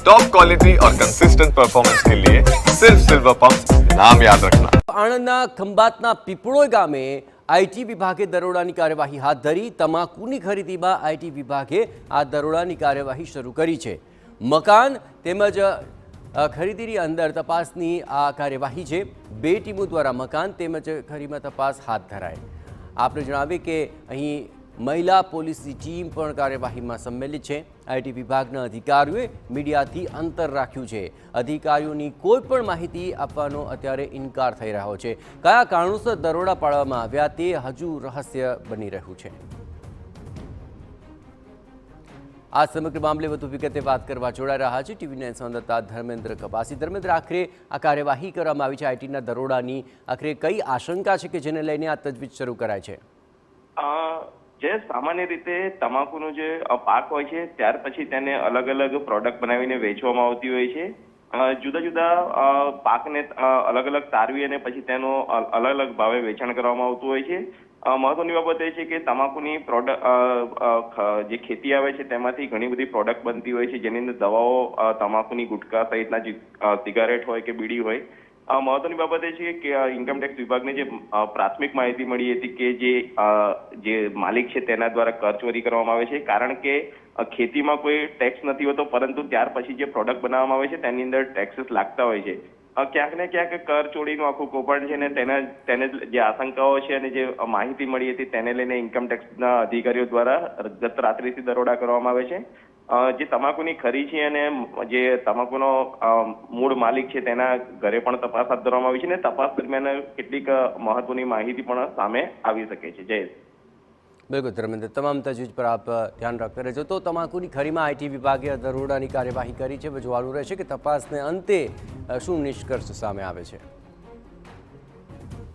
Top quality और consistent performance के लिए सिर्फ सिल्वर पंप नाम याद रखना। આણંદના ખંભાતના પીપળોઈ ગામે આઈટી વિભાગે દરોડાની કાર્યવાહી હાથ ધરી। તમાકુની ખરીદીમાં આઈટી વિભાગે આ દરોડાની કાર્યવાહી શરૂ કરી છે। મકાન તેમજ ખરીદીની અંદર તપાસની આ કાર્યવાહી છે। 2 ટીમો દ્વારા મકાન તેમજ ખરીદીમાં તપાસ હાથ ધરાઈ। આપણે જણાવીએ કે અહીં મહિલા પોલીસની ટીમ પણ કાર્યવાહીમાં સંમેલિત છે। આઈટી વિભાગના અધિકારીઓએ મીડિયાથી અંતર રાખ્યું છે। અધિકારીઓની કોઈ પણ માહિતી આપવાનો અત્યારે ઇનકાર થઈ રહ્યો છે। કયા કારણોસર દરોડા પાડવામાં આવ્યા તે હજુ રહસ્ય બની રહ્યું છે। આ સમગ્ર મામલે વધુ વિગતે વાત કરવા જોડાઈ રહ્યા છે ટીવી 9 સંવાદદાતા ધર્મેન્દ્ર કપાસી। ધર્મેન્દ્ર, આખરે આ કાર્યવાહી કરવામાં આવી છે આઈટીના દરોડાની, આખરે કઈ આશંકા છે કે જેને લઈને આ તજવીજ શરૂ કરાય છે? જે સામાન્ય રીતે તમાકુનો જે પાક હોય છે ત્યાર પછી તેને અલગ અલગ પ્રોડક્ટ બનાવીને વેચવામાં આવતી હોય છે। જુદા જુદા પાકને અલગ અલગ તારવી અને પછી તેનો અલગ અલગ ભાવે વેચાણ કરવામાં આવતું હોય છે। મહત્વની બાબત એ છે કે તમાકુની પ્રોડક્ટ જે ખેતી આવે છે તેમાંથી ઘણી બધી પ્રોડક્ટ બનતી હોય છે, જેની અંદર દવાઓ, તમાકુની ગુટકા સહિતના જે સિગારેટ હોય કે બીડી હોય। મહત્વની બાબત એ છે કે ઇન્કમટેક્સ વિભાગને જે પ્રાથમિક માહિતી મળી હતી કે જે માલિક છે તેના દ્વારા કરચોરી કરવામાં આવે છે, કારણ કે ખેતીમાં કોઈ ટેક્સ નથી હોતો, પરંતુ ત્યાર પછી જે પ્રોડક્ટ બનાવવામાં આવે છે તેની અંદર ટેક્સીસ લાગતા હોય છે। ક્યાંક ને ક્યાંક કરચોરીનું આખું કૌભાંડ છે ને તેને જે આશંકાઓ છે અને જે માહિતી મળી હતી તેને લઈને ઇન્કમટેક્સના અધિકારીઓ દ્વારા ગત રાત્રિથી દરોડા કરવામાં આવે છે। જે તમાકુની ખરી છે અને જે તમાકુનો મૂળ માલિક છે તેના ઘરે પણ તપાસ હાથ ધરવામાં આવી છે અને તપાસ દરમિયાન કેટલીક મહત્વની માહિતી પણ સામે આવી શકે છે। જયેશ, બિલકુલ ધર્મેન્દ્ર, તમામ તજવીજ પર આપ ધ્યાન રાખતા રહેજો। તો તમાકુની ખરીમાં આઈટી વિભાગે દરોડાની કાર્યવાહી કરી છે। જોવાનું રહેશે કે તપાસને અંતે શું નિષ્કર્ષ સામે આવે છે।